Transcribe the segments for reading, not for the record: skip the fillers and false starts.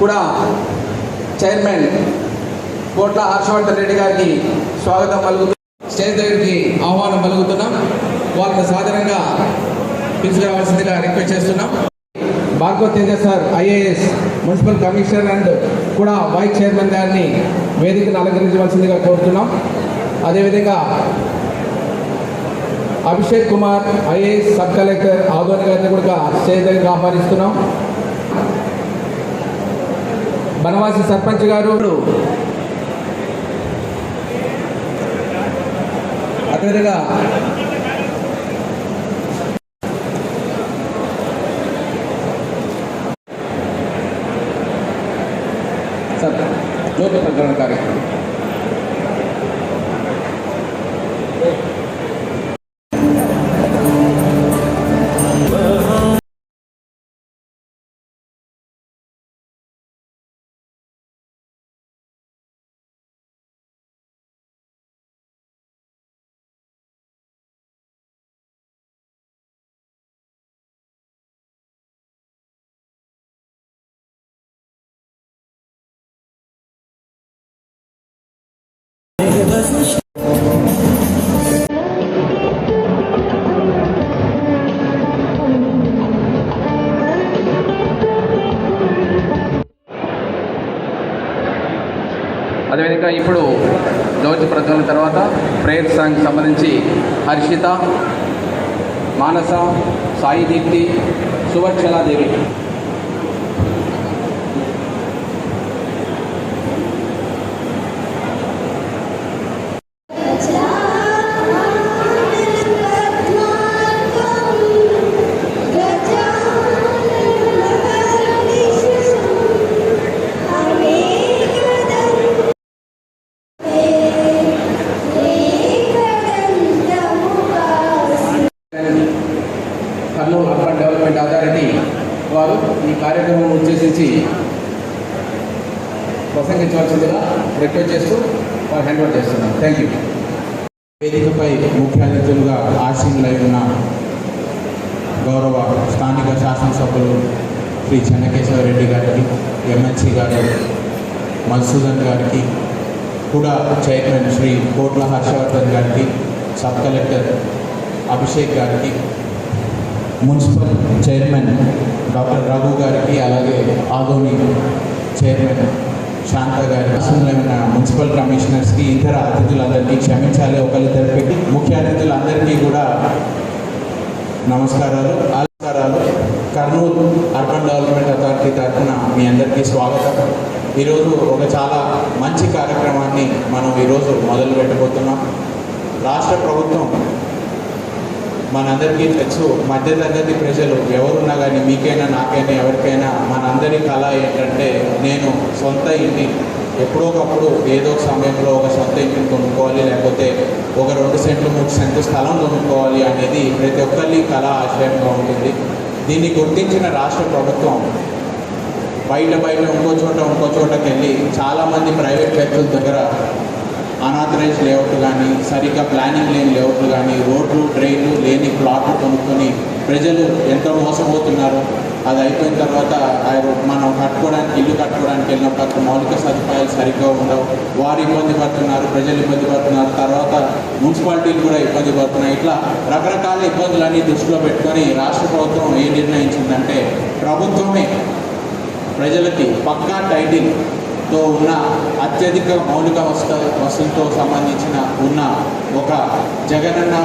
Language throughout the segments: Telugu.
కూడా చైర్మన్ కోట్ల హర్షవర్ధన్ రెడ్డి గారికి స్వాగతం పలుకుతూ స్టేజ్ దగ్గరికి ఆహ్వానం పలుకుతున్నాం. వాళ్ళని సాధారణంగా తీసుకురావాల్సిందిగా రిక్వెస్ట్ చేస్తున్నాం. Bhargav Teja sir IAS municipal commissioner and కూడా వైస్ చైర్మన్ గారిని వేదికను అలంకరించవలసిందిగా కోరుతున్నాం. అదేవిధంగా Abhishek Kumar IAS sub collector Adoni గారిని కూడా స్టేజ్ దగ్గరికి ఆహ్వానిస్తున్నాం. బనవాసి సర్పంచ్ గారు, అదేవిధంగా జ్యోతి ప్రకటన కార్యక్రమం అదేవిధంగా ఇప్పుడు జ్యోతి ప్రజ్వలన తర్వాత ప్రేయర్ సాంగ్ సంబంధించి Harshitha, Manasa, Sai Deepthi, Suvarchaladevi Kurnool urban development authority వారు ఈ కార్యక్రమం ఉద్దేశించి ప్రసంగించవలసిందిగా రిక్వెస్ట్ చేస్తూ వారు హ్యాండ్ ఓవర్ చేస్తున్నాను. Thank you. వేదికపై ముఖ్య అతిథులుగా ఆసీనులై ఉన్న గౌరవ స్థానిక శాసనసభ్యులు శ్రీ చెన్నకేశవరెడ్డి గారికి, ఎమ్మెల్సీ గారు మధుసూదన్ గారికి, కూడా చైర్మన్ శ్రీ కోట్ల హర్షవర్ధన్ గారికి, సబ్ కలెక్టర్ అభిషేక్ గారికి, మున్సిపల్ చైర్మన్ డాక్టర్ రఘు గారికి, అలాగే ఆదోని చైర్మన్ శాంత గారికి, అసెంబ్లీలో మున్సిపల్ కమిషనర్స్కి, ఇతర అతిథులందరికీ క్షమించాలి ఒకరిద్దరు పెట్టి ముఖ్య అతిథులందరికీ కూడా నమస్కారాలు. కర్నూలు అర్బన్ డెవలప్మెంట్ అథారిటీ తరఫున మీ అందరికీ స్వాగతం. ఈరోజు ఒక చాలా మంచి కార్యక్రమాన్ని మనం ఈరోజు మొదలు పెట్టబోతున్నాం. రాష్ట్ర ప్రభుత్వం మనందరికీ తెలుసు, మధ్యతరగతి ప్రజలు ఎవరున్నా కానీ, మీకైనా నాకైనా ఎవరికైనా మనందరి కళ ఏంటంటే, నేను సొంత ఇంటి ఎప్పుడోకప్పుడు ఏదో సమయంలో ఒక సొంత ఇంటిని కొనుక్కోవాలి, లేకపోతే ఒక 2 సెంట్లు 3 సెంట్లు స్థలం కొనుక్కోవాలి అనేది ప్రతి ఒక్కరి కళ ఆశయంగా ఉంటుంది. దీన్ని గుర్తించిన రాష్ట్ర ప్రభుత్వం బయట ఇంకో చోటకి వెళ్ళి చాలామంది ప్రైవేట్ వ్యక్తుల దగ్గర అనాథరైజ్ లేఅవుట్లు కానీ, సరిగ్గా ప్లానింగ్ లేని లేఅవుట్లు కానీ, రోడ్లు డ్రైన్లు లేని ప్లాట్లు కొనుక్కొని ప్రజలు ఎంతో మోసపోతున్నారు. అది అయిపోయిన తర్వాత మనం ఇల్లు కట్టుకోవడానికి వెళ్ళినప్పుడు అక్కడ మౌలిక సదుపాయాలు సరిగ్గా ఉండవు, వారు ఇబ్బంది పడుతున్నారు, ప్రజలు ఇబ్బంది పడుతున్నారు, తర్వాత మున్సిపాలిటీలు కూడా ఇబ్బంది పడుతున్నాయి. ఇట్లా రకరకాల ఇబ్బందులన్నీ దృష్టిలో పెట్టుకొని రాష్ట్ర ప్రభుత్వం ఏం నిర్ణయించిందంటే, ప్రభుత్వమే ప్రజలకి పక్కా టైటిల్తో ఉన్న అత్యధిక మౌలిక వసతులతో సంబంధించిన ఒక జగనన్న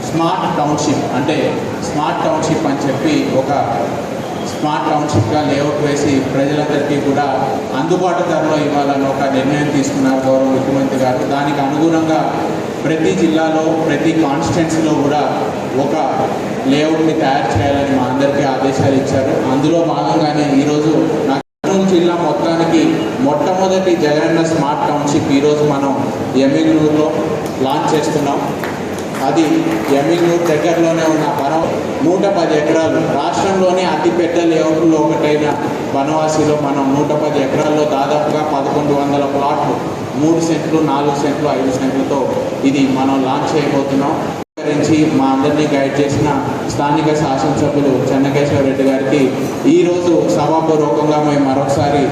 స్మార్ట్ టౌన్షిప్, అంటే స్మార్ట్ టౌన్షిప్ అని చెప్పి ఒక స్మార్ట్ టౌన్షిప్గా లేఅవుట్ వేసి ప్రజలందరికీ కూడా అందుబాటు ధరలో ఇవ్వాలని ఒక నిర్ణయం తీసుకున్నారు గౌరవ ముఖ్యమంత్రి గారు. దానికి అనుగుణంగా ప్రతి జిల్లాలో, ప్రతి కాన్స్టిట్యున్సీలో కూడా ఒక లేఅవుట్ని తయారు చేయాలని మా అందరికీ ఆదేశాలు ఇచ్చారు. అందులో భాగంగానే ఈరోజు కర్నూలు జిల్లా మొత్తానికి మొట్టమొదటి జగనన్న స్మార్ట్ టౌన్షిప్ ఈరోజు మనం ఎమ్మిగనూరులో లాంచ్ చేస్తున్నాం. అది ఎమ్మిగనూరు దగ్గరలోనే ఉన్న 110 ఎకరాలు, రాష్ట్రంలోనే అతిపెద్ద లేఅవుట్లో ఒకటైన బనవాసిలో మనం 110 ఎకరాల్లో దాదాపుగా 1100 ప్లాట్లు 3 సెంట్లు, 4 సెంట్లు, 5 సెంట్లతో ఇది మనం లాంచ్ చేయబోతున్నాం. గురించి మా అందరినీ గైడ్ చేసిన స్థానిక శాసనసభ్యులు చెన్నకేశ్వర రెడ్డి గారికి ఈరోజు సభాపూర్వకంగా మేము మరొకసారి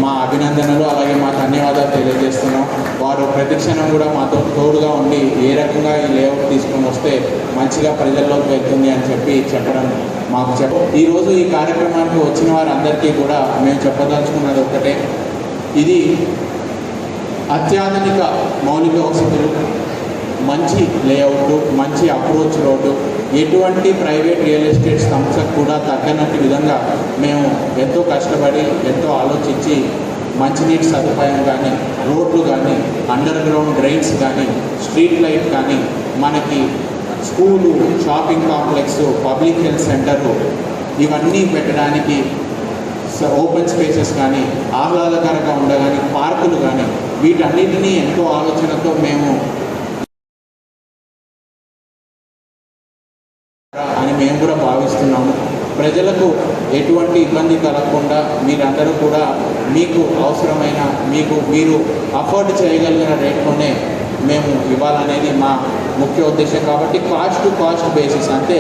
మా అభినందనలు అలాగే మా ధన్యవాదాలు తెలియజేస్తున్నాం. వారు ప్రతిక్షణం కూడా మాతో తోడుగా ఉండి ఏ రకంగా ఈ లేఅవుట్ తీసుకొని వస్తే మంచిగా ప్రజల్లోకి వెళ్తుంది అని చెప్పడం మాకు ఈరోజు ఈ కార్యక్రమానికి వచ్చిన వారందరికీ కూడా మేము చెప్పదలుచుకున్నది ఒకటే, ఇది అత్యాధునిక మౌలిక వసతులు, మంచి లేఅవుట్, మంచి అప్రోచ్ రోడ్డు, ఎటువంటి ప్రైవేట్ రియల్ ఎస్టేట్ సంస్థకు కూడా తగ్గనట్టు విధంగా మేము ఎంతో కష్టపడి ఎంతో ఆలోచించి మంచినీటి సదుపాయం కానీ, రోడ్లు కానీ, అండర్ గ్రౌండ్ డ్రైన్స్ కానీ, స్ట్రీట్ లైట్ కానీ, మనకి school, shopping complex, public health centre ఇవన్నీ పెట్టడానికి ఓపెన్ స్పేసెస్ కానీ, ఆహ్లాదకరంగా ఉండగాని పార్కులు కానీ, వీటన్నిటినీ ఎంతో ఆలోచనతో మేము అని మేము కూడా భావిస్తున్నాము. ప్రజలకు ఎటువంటి ఇబ్బంది కలగకుండా మీరందరూ కూడా మీకు అవసరమైన మీరు అఫోర్డ్ చేయగలిగిన రేట్లోనే మేము ఇవ్వాలనేది మా ముఖ్య ఉద్దేశం. కాబట్టి కాస్ట్ టు కాస్ట్ బేసిస్, అంటే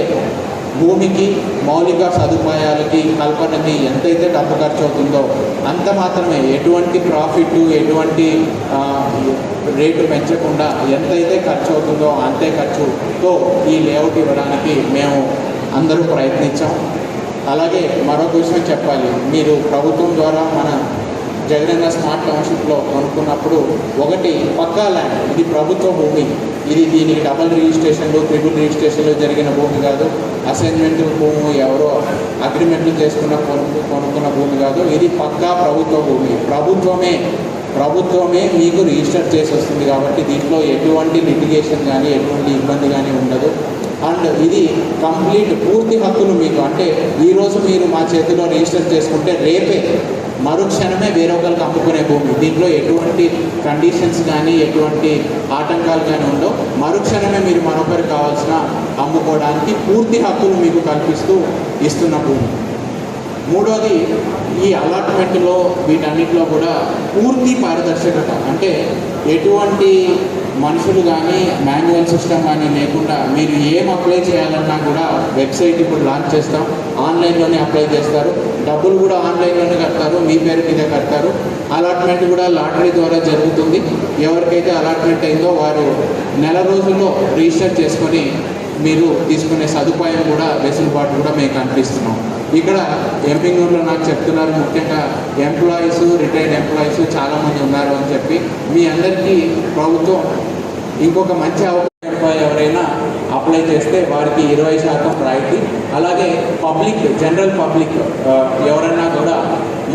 భూమికి మౌలిక సదుపాయాలకి కల్పనకి ఎంతైతే డబ్బు ఖర్చు అవుతుందో అంత మాత్రమే, ఎటువంటి ప్రాఫిట్ ఎటువంటి రేటు పెంచకుండా ఎంతైతే ఖర్చు అవుతుందో అంతే ఖర్చుతో ఈ లేఅవుట్ ఇవ్వడానికి మేము అందరూ ప్రయత్నించాం. అలాగే మరొక విషయం చెప్పాలి, మీరు ప్రభుత్వం ద్వారా మన జగనన్న స్మార్ట్ టౌన్షిప్లో కొనుక్కున్నప్పుడు ఒకటి పక్కా ల్యాండ్, ఇది ప్రభుత్వ భూమి, దీనికి డబుల్ రిజిస్ట్రేషన్లు ట్రిపుల్ రిజిస్ట్రేషన్లు జరిగిన భూమి కాదు, అసైన్మెంట్ భూమి ఎవరో అగ్రిమెంట్లు చేసుకున్న కొనుక్కున్న భూమి కాదు, ఇది పక్కా ప్రభుత్వ భూమి. ప్రభుత్వమే మీకు రిజిస్టర్ చేసి వస్తుంది కాబట్టి దీంట్లో ఎటువంటి లిటిగేషన్ కానీ ఎటువంటి ఇబ్బంది కానీ ఉండదు. అండ్ ఇది కంప్లీట్ పూర్తి హక్కులు మీకు, అంటే ఈరోజు మీరు మా చేతిలో రిజిస్టర్ చేసుకుంటే రేపే మరుక్షణమే వేరొకరికి అమ్ముకునే భూమి. దీంట్లో ఎటువంటి కండిషన్స్ కానీ ఎటువంటి ఆటంకాలు కానీ ఉండవు. మరుక్షణమే మీరు మరొకరికి కావాల్సిన అమ్ముకోవడానికి పూర్తి హక్కులు మీకు కల్పిస్తూ ఇస్తున్న భూమి. మూడోది, ఈ అలాట్మెంట్లో వీటన్నిటిలో కూడా పూర్తి పారదర్శకత, అంటే ఎటువంటి మనుషులు కానీ మాన్యువల్ సిస్టమ్ కానీ లేకుండా మీరు ఏం అప్లై చేయాలన్నా కూడా వెబ్సైట్ ఇప్పుడు లాంచ్ చేస్తాం, ఆన్లైన్లోనే అప్లై చేస్తారు, డబ్బులు కూడా ఆన్లైన్లోనే కడతారు, మీ పేరు మీద కడతారు. అలాట్మెంట్ కూడా లాటరీ ద్వారా జరుగుతుంది. ఎవరికైతే అలాట్మెంట్ అయిందో వారు నెల రోజుల్లో రిజిస్టర్ చేసుకొని మీరు తీసుకునే సదుపాయం కూడా వెసులుబాటు కూడా మేము కనిపిస్తున్నాం. ఇక్కడ ఎంపీనూరులో నాకు చెప్తున్నారు, ముఖ్యంగా ఎంప్లాయీస్, రిటైర్డ్ ఎంప్లాయీస్ చాలామంది ఉన్నారు అని చెప్పి, మీ అందరికీ ప్రభుత్వం ఇంకొక మంచి అవకాశం, ఎవరైనా అప్లై చేస్తే వారికి 20% రాయితీ, అలాగే జనరల్ పబ్లిక్ ఎవరైనా కూడా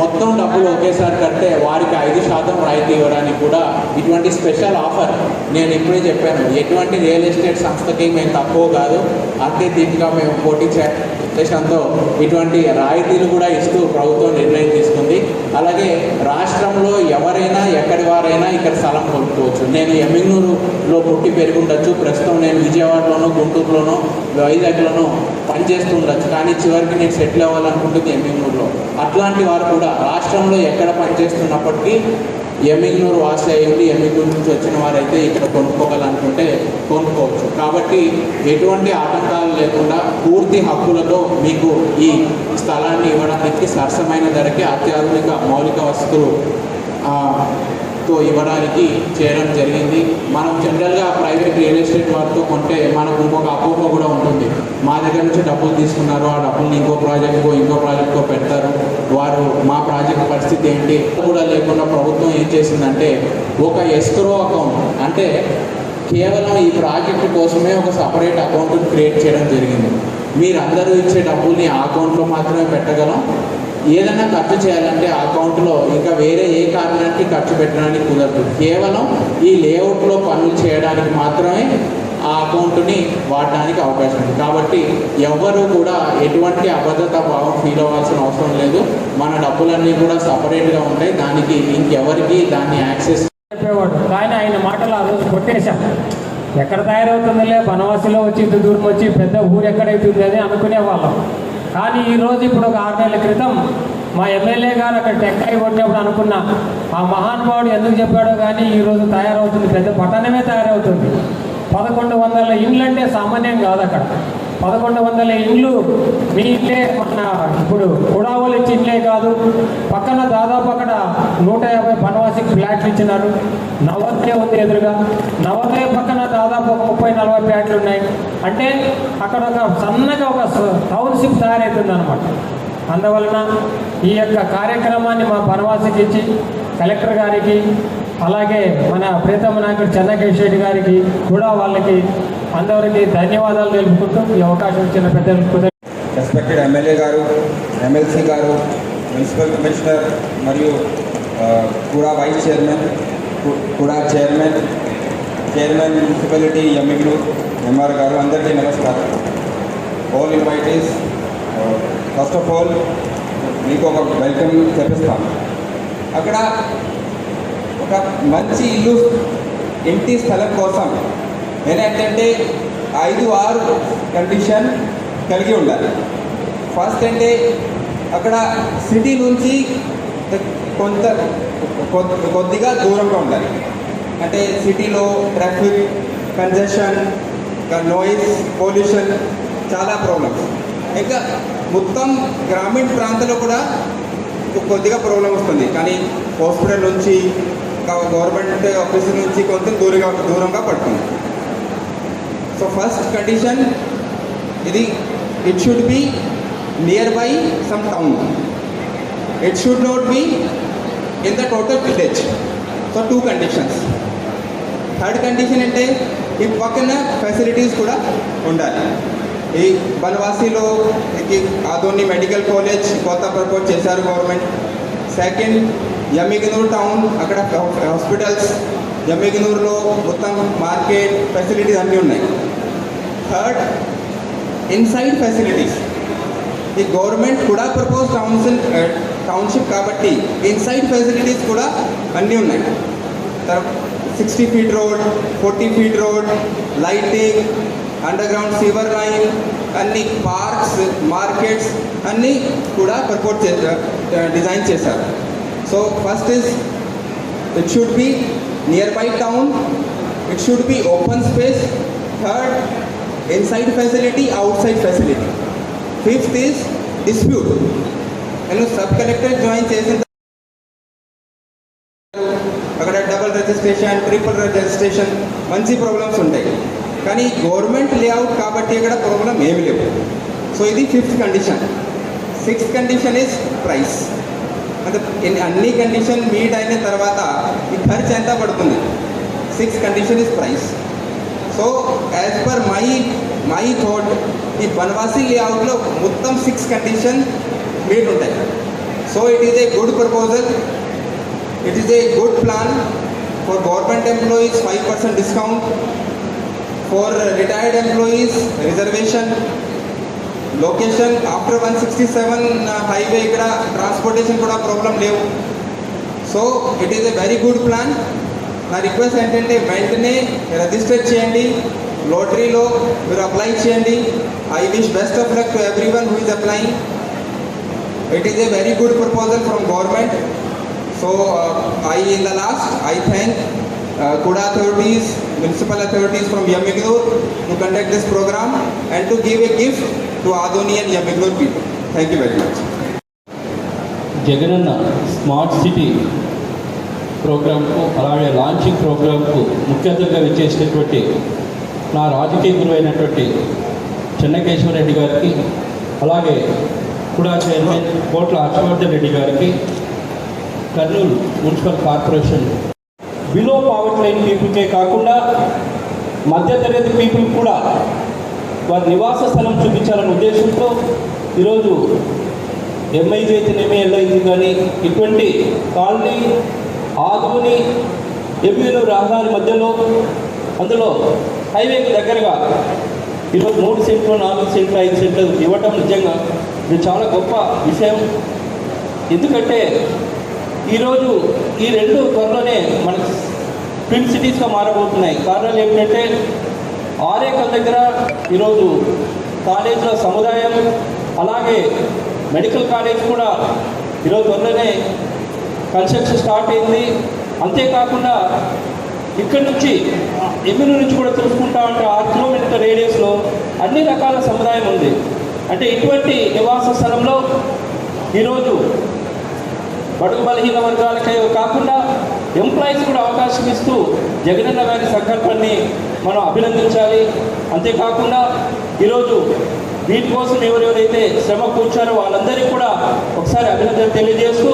మొత్తం డబ్బులు ఒకేసారి కడితే వారికి 5% రాయితీ ఇవ్వడానికి కూడా ఇటువంటి స్పెషల్ ఆఫర్ నేను ఇప్పుడే చెప్పాను. ఎటువంటి రియల్ ఎస్టేట్ సంస్థకి మేము తక్కువ కాదు, అంతే దీనిగా మేము పోటీ ఉద్దేశంతో ఇటువంటి రాయితీలు కూడా ఇస్తూ ప్రభుత్వం నిర్ణయం తీసుకుంది. అలాగే రాష్ట్రంలో ఎవరైనా ఎక్కడి వారైనా ఇక్కడ స్థలం కొనుక్కోవచ్చు. నేను ఎమ్మిగనూరులో పుట్టి పెరిగి ఉండొచ్చు, ప్రస్తుతం నేను విజయవాడలోనో గుంటూరులోనో వైజాగ్లోనో పనిచేస్తూ ఉండొచ్చు, కానీ చివరికి నేను సెటిల్ అవ్వాలనుకుంటుంది ఎమ్మిగనూరులో. అట్లాంటి వారు కూడా రాష్ట్రంలో ఎక్కడ పనిచేస్తున్నప్పటికీ ఎమ్మిగనూరు వాసి అయ్యింది, ఎమ్మిగనూరు నుంచి వచ్చిన వారైతే ఇక్కడ కొనుక్కోగలనుకుంటే కొనుక్కోవచ్చు. కాబట్టి ఎటువంటి ఆటంకాలు లేకుండా పూర్తి హక్కులతో మీకు ఈ స్థలాన్ని ఇవ్వడానికి సరసమైన ధరకి అత్యాధునిక మౌలిక వసతులు తో ఇవ్వడానికి చేయడం జరిగింది. మనం జనరల్గా ప్రైవేట్ రియల్ ఎస్టేట్ వారితో కొంటే మనకు ఇంకొక అపోహ కూడా ఉంటుంది, మా దగ్గర నుంచి డబ్బులు తీసుకున్నారు, ఆ డబ్బుల్ని ఇంకో ప్రాజెక్టుకో పెడతారు, వారు మా ప్రాజెక్ట్ పరిస్థితి ఏంటి కూడా లేకుండా ప్రభుత్వం ఏం చేసిందంటే ఒక ఎస్క్రో అకౌంట్, అంటే కేవలం ఈ ప్రాజెక్టు కోసమే ఒక సపరేట్ అకౌంట్ క్రియేట్ చేయడం జరిగింది. మీరందరూ ఇచ్చే డబ్బుల్ని ఆ అకౌంట్లో మాత్రమే పెట్టగలం, ఏదైనా ఖర్చు చేయాలంటే ఆ అకౌంట్లో ఇంకా వేరే ఏ కారణానికి ఖర్చు పెట్టడానికి కుదరదు. కేవలం ఈ లేఅవుట్లో పనులు చేయడానికి మాత్రమే ఆ అకౌంట్ని వాడడానికి అవకాశం ఉంది. కాబట్టి ఎవరు కూడా ఎటువంటి అభద్రతా భావం ఫీల్ అవ్వాల్సిన అవసరం లేదు. మన డబ్బులన్నీ కూడా సపరేట్గా ఉంటాయి, దానికి ఇంకెవరికి దాన్ని యాక్సెస్ చెప్పేవాడు. కానీ ఆయన మాటలు ఆ రోజు కొట్టేశాం. ఎక్కడ తయారవుతుందిలే, బనవాసిలో వచ్చి ఇంత దూరం వచ్చి పెద్ద ఊరు ఎక్కడైతుంది అని అనుకునేవాళ్ళం. కానీ ఈరోజు ఇప్పుడు ఒక 6 నెలల క్రితం మా ఎమ్మెల్యే గారు అక్కడ టెక్కాయి కొట్టినప్పుడు అనుకున్నా, ఆ మహానుభావుడు ఎందుకు చెప్పాడో కానీ ఈరోజు తయారవుతుంది, పెద్ద పట్టణమే తయారవుతుంది. 1100 ఇండ్లు అంటే సామాన్యం కాదు. అక్కడ 1100 ఇండ్లు మీ ఇల్లే, మన ఇప్పుడు కుడావలు ఇచ్చి ఇల్లే కాదు, పక్కన దాదాపు అక్కడ 150 బనవాసికి ఫ్లాట్లు ఇచ్చినారు. నవోదయ ఉంది ఎదురుగా, నవోదయ పక్కన దాదాపు ఒక 30-40 ఫ్లాట్లు ఉన్నాయి. అంటే అక్కడ ఒక సన్నగా ఒక టౌన్షిప్ తయారవుతుంది అనమాట. అందువలన ఈ యొక్క కార్యక్రమాన్ని మా బనవాసికి ఇచ్చి కలెక్టర్ గారికి, అలాగే మన ప్రీతమ నాయకుడు చెన్నకేశ్వరి గారికి కూడా వాళ్ళకి అందరికి ధన్యవాదాలు తెలుపుకుంటూ ఈ అవకాశం ఇచ్చిన పెద్దలకు రెస్పెక్టెడ్ ఎమ్మెల్యే గారు, ఎమ్మెల్సీ గారు, మున్సిపల్ కమిషనర్ మరియు కూడా వైస్ చైర్మన్, కూడా చైర్మన్ మున్సిపాలిటీ ఎమ్మెల్యే, ఎంఆర్ గారు, అందరికీ నమస్కారం. All invitees, first of all మీకు ఒక వెల్కమ్ చెప్పిస్తాం. అక్కడ ఒక మంచి ఇంటి స్థలం కోసం ఏంటంటే 5-6 కండిషన్ కలిగి ఉండాలి. ఫస్ట్ అంటే అక్కడ సిటీ నుంచి కొద్దిగా దూరంగా ఉండాలి. అంటే సిటీలో ట్రాఫిక్ కంజెషన్, నాయిస్ పొల్యూషన్ చాలా ప్రాబ్లమ్స్. ఇంకా మొత్తం గ్రామీణ ప్రాంతాల్లో కూడా కొద్దిగా ప్రాబ్లం వస్తుంది. కానీ హాస్పిటల్ నుంచి, గవర్నమెంట్ ఆఫీస్ నుంచి కొంచెం దూరంగా పడుతుంది. సో ఫస్ట్ కండిషన్ ఇది, it should be near by some town. It should not be in the total village. So 2 conditions. Third condition అంటే ఈ పక్కన ఫెసిలిటీస్ కూడా ఉండాలి. ఈ బనవాసిలో ఆదోని మెడికల్ కాలేజ్ కొత్త ప్రపోజ్ చేశారు గవర్నమెంట్. సెకండ్, ఎమ్మిగనూరు టౌన్, అక్కడ హాస్పిటల్స్, ఎమ్మిగనూరులో మొత్తం మార్కెట్ ఫెసిలిటీస్ అన్నీ ఉన్నాయి. Third, inside facilities. ఈ గవర్నమెంట్ కూడా ప్రపోజ్ టౌన్షిప్ కాబట్టి ఇన్సైడ్ ఫెసిలిటీస్ కూడా అన్నీ ఉన్నాయి. 60 feet road, 40 feet road, lighting, underground severe line, అన్ని పార్క్స్, మార్కెట్స్ అన్నీ కూడా ప్రపోజ్ డిజైన్ చేశారు. So first is, it should be near by town, it should be open space. Third, inside facility, outside facility. Fifth is dispute. నేను సబ్ కలెక్టర్ జాయిన్ చేసిన అక్కడ డబుల్ రిజిస్ట్రేషన్, ట్రిపుల్ రిజిస్ట్రేషన్ మంచి ప్రాబ్లమ్స్ ఉంటాయి. కానీ గవర్నమెంట్ లేఅవుట్ కాబట్టి ఇక్కడ ప్రాబ్లం ఏమి లేవు. సో ఇది 5th condition. 6th condition is price. అంటే అన్ని కండిషన్ మీట్ అయిన తర్వాత ఈ ఖర్చు ఎంత పడుతుంది. 6th condition is price. So as per my thought, ఈ బనవాసి లేఅవుట్లో మొత్తం 6 కండిషన్ మీట్ ఉంటాయి. So it is a good proposal. It is a good plan for government employees, 5% discount. For retired employees, reservation. Location after 167 highway ikkada transportation kuda problem levu. So it is a very good plan. Na request entante ventane register cheyandi, lottery lo మీరు apply cheyandi. I wish best of luck to everyone who is applying. It is a very good proposal from government. So in the last, I thank Kuda authorities, municipal authorities from Yammiganur to conduct this program and to give a gift to Adoni and Yammiganur people. Thank you very much. Jagananna smart city ప్రోగ్రాంకు, అలాగే లాంచింగ్ ప్రోగ్రాంకు ముఖ్య అతిథిగా విచ్చేసినటువంటి నా రాజకీయ గురువైనటువంటి చెన్నకేశ్వరరెడ్డి గారికి, అలాగే కూడా చైర్మన్ కోట్ల హర్షవర్ధన్ రెడ్డి గారికి, Kurnool municipal corporation below poverty line పీపుల్కే కాకుండా మధ్యతరగతి పీపుల్ కూడా వారి నివాస స్థలం చూపించాలనే ఉద్దేశంతో ఈరోజు ఎంఐజీ అయితేనేమి, ఎల్ఐజీ కానీ ఇటువంటి కాలనీ ఆదోని ఎమ్మిగనూరు రహదారి మధ్యలో, అందులో హైవేకి దగ్గరగా ఈరోజు 3 సెంట్లు, 4 సెంట్లు, 5 సెంట్లు ఇవ్వటం నిజంగా ఇది చాలా గొప్ప విషయం. ఎందుకంటే ఈరోజు ఈ 2 త్వరలోనే మన ట్విన్ సిటీస్గా మారబోతున్నాయి. కారణాలు ఏమిటంటే ఆరేకల్ దగ్గర ఈరోజు కాలేజీల సముదాయం, అలాగే మెడికల్ కాలేజ్ కూడా ఈరోజు త్వరలోనే కన్స్ట్రక్షన్ స్టార్ట్ అయింది. అంతేకాకుండా ఇక్కడి నుంచి ఎమ్మెల్యే నుంచి కూడా చూసుకుంటా ఉంటే 6 కిలోమీటర్ల రేడియస్లో అన్ని రకాల సముదాయం ఉంది. అంటే ఇటువంటి నివాస స్థలంలో ఈరోజు బడుగు బలహీన వర్గాలకే కాకుండా ఎంప్లాయీస్ కూడా అవకాశం ఇస్తూ జగనన్న గారి సంకల్పాన్ని మనం అభినందించాలి. అంతేకాకుండా ఈరోజు వీటి కోసం ఎవరెవరైతే శ్రమ కూర్చారో వాళ్ళందరికీ కూడా ఒకసారి అభినందన తెలియజేస్తూ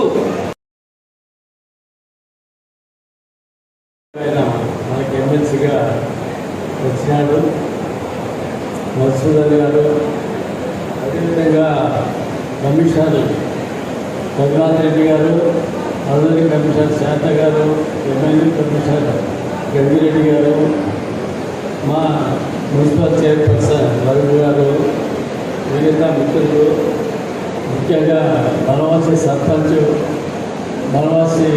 మనకి ఎమ్మెల్సీగా వచ్చినాడు మధుసూదన్ గారు, అదేవిధంగా కమిషనర్ రఘునాథ్ రెడ్డి గారు, అదనపు కమిషనర్ శాంత గారు, ఎమ్మెల్యే కమిషనర్ గంగిరెడ్డి గారు, మా మున్సిపల్ చైర్పర్సన్ రఘు గారు, మిగతా మిత్రులు, ముఖ్యంగా బనవాసి సర్పంచ్ బనవాసి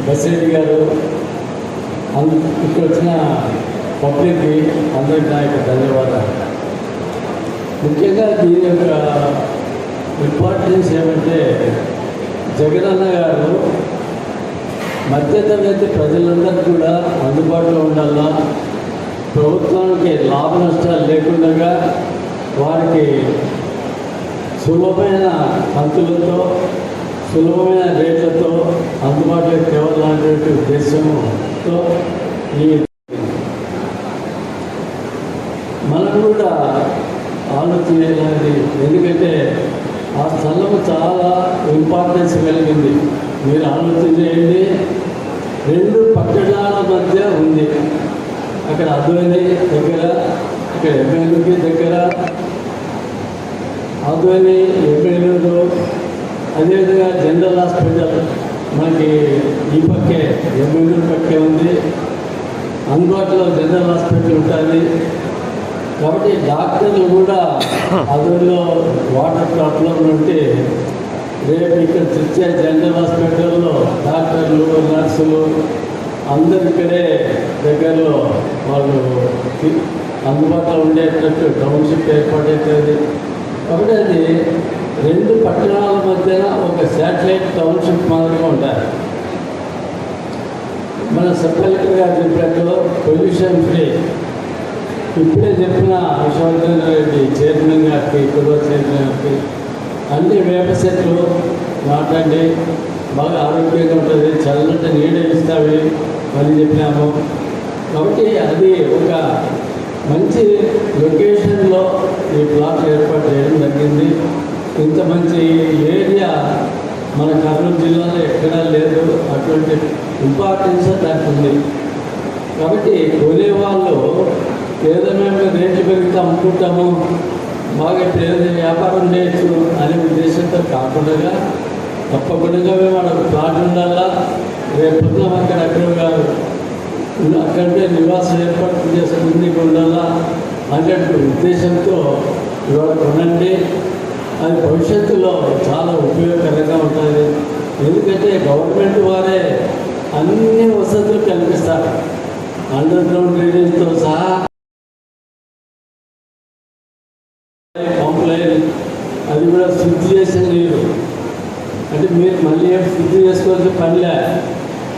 బసిరెడ్డి గారు, ఇక్కడ వచ్చిన పబ్లిక్కి అందరికీ నా యొక్క ధన్యవాదాలు. ముఖ్యంగా దీని యొక్క ఇంపార్టెన్స్ ఏమంటే జగనన్న గారు మధ్యతరగతి ప్రజలందరికీ కూడా అందుబాటులో ఉండాలా, ప్రభుత్వానికి లాభ నష్టాలు లేకుండా వారికి సులభమైన కంతులతో సులభమైన రేట్లతో అందుబాటులోకి తేవాలనేటువంటి ఉద్దేశంతో ఈ మనం కూడా ఆలోచించాలి. ఎందుకంటే ఆ స్థలం చాలా ఇంపార్టెన్స్ కలిగింది. మీరు ఆలోచన చేయండి, 2 పట్టణాల మధ్య ఉంది. అక్కడ అద్వైని దగ్గర, ఇక్కడ ఎమ్మెల్యేకి దగ్గర, అద్వైని ఎమ్మెల్యేలు, అదేవిధంగా జనరల్ హాస్పిటల్ మనకి ఈ పక్కే ఎమ్మెల్యే పక్కే ఉంది. అందుబాటులో జనరల్ హాస్పిటల్ ఉంటుంది. కాబట్టి డాక్టర్లు కూడా అదులో వాటర్ ప్రాబ్లం ఉంటే రేపు ఇక్కడ తెచ్చే జనరల్ హాస్పిటల్లో డాక్టర్లు నర్సులు అందరు ఇక్కడే దగ్గరలో వాళ్ళు అందుబాటులో ఉండేటట్టు టౌన్షిప్ ఏర్పాటవుతుంది. కాబట్టి అది 2 పట్టణాల మధ్యన ఒక శాటిలైట్ టౌన్షిప్ మాదిరిగా ఉంటాయి. మన సబ్ కలెక్టర్ గారు చెప్పినట్టు పొల్యూషన్ ఫ్రీ ఇప్పుడే చెప్పిన విశ్వవర్ధన్ రెడ్డి చైర్మన్ గారికి, కుటుంబ చైర్మన్ గారికి అన్ని వేప చెట్లు నాటండి, బాగా ఆరోగ్యంగా ఉంటుంది, చల్లటి నీడ ఇస్తావి అని చెప్పినాము. కాబట్టి అది ఒక మంచి లొకేషన్లో ఈ ప్లాట్ ఏర్పాటు చేయడం జరిగింది. ఇంత మంచి ఏరియా మన కర్నూలు జిల్లాలో ఎక్కడా లేదు. అటువంటి ఇంపార్టెన్స్ దానికి ఉంది. కాబట్టి కొనేవాళ్ళు ఏదో మేము రేట్లు పెరిగితే అమ్ముకుంటాము, బాగా ఏదో వ్యాపారం చేయొచ్చు అనే ఉద్దేశంతో కాకుండా తప్పకుండా మేము మనకు ప్లాట్ ఉండాలా, రేపు అక్కడ అక్కడే నివాసం ఏర్పాటు చేసుకుని ఉండాలా అనేటువంటి ఉద్దేశంతో ఇవాళ కొనండి. అది భవిష్యత్తులో చాలా ఉపయోగకరంగా ఉంటుంది. ఎందుకంటే గవర్నమెంట్ వారే అన్ని వసతులు కల్పిస్తారు. అండర్ గ్రౌండ్ డ్రైనేజ్తో సహా పంపులైన్ అది కూడా శుద్ధి చేసిన నీరు, అంటే మీరు మళ్ళీ శుద్ధి చేసుకోవాల్సిన పనిలే,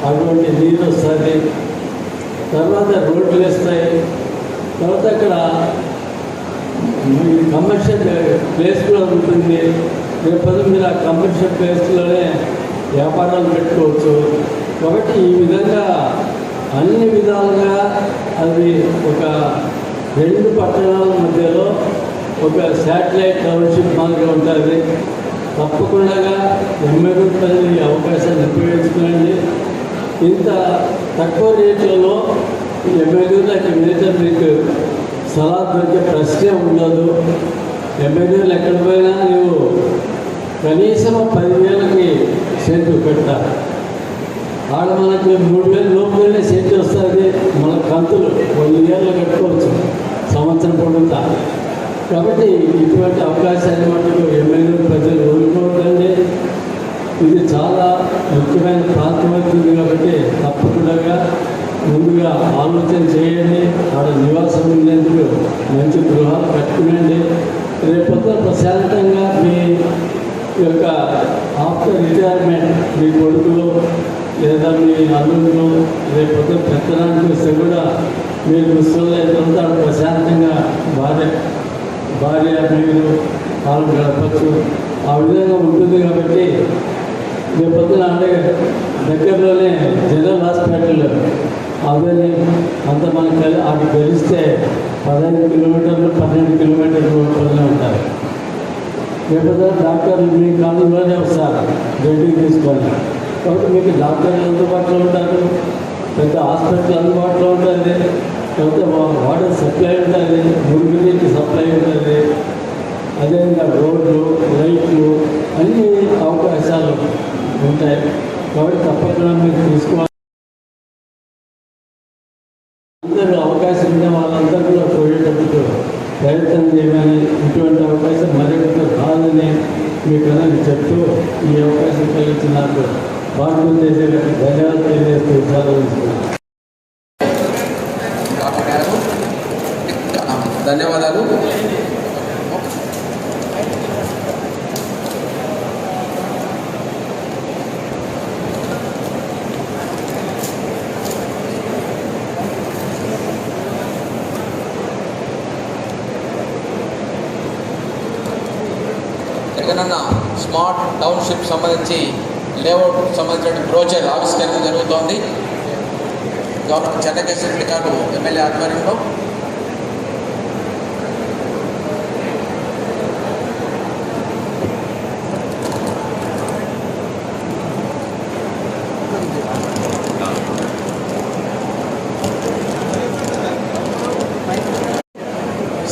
అటువంటి నీరు వస్తుంది. తర్వాత రోడ్లు వేస్తాయి. తర్వాత అక్కడ కమర్షియల్ ప్లేస్ కూడా ఉంటుంది. రేపటి మీరు ఆ కమర్షియల్ ప్లేస్లోనే వ్యాపారాలు పెట్టుకోవచ్చు. కాబట్టి ఈ విధంగా అన్ని విధాలుగా అది ఒక 2 పట్టణాల మధ్యలో ఒక శాటిలైట్ టౌన్షిప్ మాదిరిగా ఉంటుంది. తప్పకుండా ఎమ్మెల్యే ప్రజలు ఈ అవకాశాన్ని ఉపయోగించుకోండి. ఇంత తక్కువ రేట్లలో ఎమ్మెల్యేలకు మిగతా మీకు సలహా దొరికే ప్రశ్నే ఉండదు. ఎమ్మెల్యేలు ఎక్కడ పోయినా నువ్వు కనీసం 10,000కి సెంటు పెట్టాలి. ఆడ మనకు 3,000 లోపలనే సెంటు వస్తుంది. మన కంతులు 1 ఇయర్లు కట్టుకోవచ్చు సంవత్సరం పొడుగుతా. కాబట్టి ఇటువంటి అవకాశాన్ని మటుకు ఎమ్మెల్యే ప్రజలు వదులుకోవద్దండి. ఇది చాలా ముఖ్యమైన ప్రాంతం అవుతుంది. కాబట్టి తప్పకుండా ముందుగా ఆలోచన చేయండి. ఆడ నివాసం ఉండేందుకు మంచి గృహాలు కట్టుకునండి. రేపొద్దున ప్రశాంతంగా మీ యొక్క ఆఫ్టర్ రిటైర్మెంట్ మీ కొడుకులు లేదా మీ అల్లుళ్ళు రేపు పొద్దున పెత్తనానికి వస్తే కూడా మీరు దుస్తులు ఎంత ప్రశాంతంగా భార్య మీరు వాళ్ళు గడపచ్చు. ఆ విధంగా ఉంటుంది కాబట్టి రేపు పొద్దున అంటే దగ్గరలోనే జనరల్ హాస్పిటల్ అవన్నీ అంత మనకి అవి గెలిస్తే 15 కిలోమీటర్లు 12 కిలోమీటర్ల లోపలనే ఉంటారు. లేకపోతే డాక్టర్లు మీ కాలంలోనే వస్తారు బయటికి తీసుకొని. కాబట్టి మీకు డాక్టర్లు అందుబాటులో ఉంటారు, పెద్ద హాస్పిటల్ అందుబాటులో ఉంటుంది, లేకపోతే వాటర్ సప్లై ఉంటుంది, మురుగునీటి సప్లై ఉంటుంది, అదేవిధంగా రోడ్లు లైట్లు అన్ని అవకాశాలు ఉంటాయి. కాబట్టి తప్పకుండా మీరు తీసుకోవాలి. అందరూ అవకాశం ఉండే వాళ్ళందరూ కూడా పోయేటప్పుడు ప్రయత్నం చేయమని, ఇటువంటి అవకాశం మరొకటి కాదని మీకు అని చెప్తూ ఈ అవకాశం కలిగించి నాకు భారతదేశానికి ధన్యవాదాలు తెలియజేస్తూ సెలవుస్తున్నాను. ధన్యవాదాలు. జగనన్న స్మార్ట్ టౌన్షిప్ సంబంధించి లేఅవుట్ సంబంధించిన బ్రోచర్ ఆవిష్కరణ జరుగుతోంది. గవర్నర్ చెన్నకేశ్వర గారు ఎమ్మెల్యే ఆధ్వర్యంలో.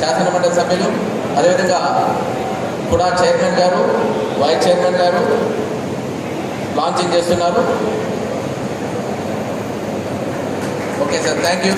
శాసనమండలి సభ్యులు, అదేవిధంగా కూడా చైర్మన్ గారు, వైస్ చైర్మన్ గారు లాంచింగ్ చేస్తున్నారు. Okay sir, thank you.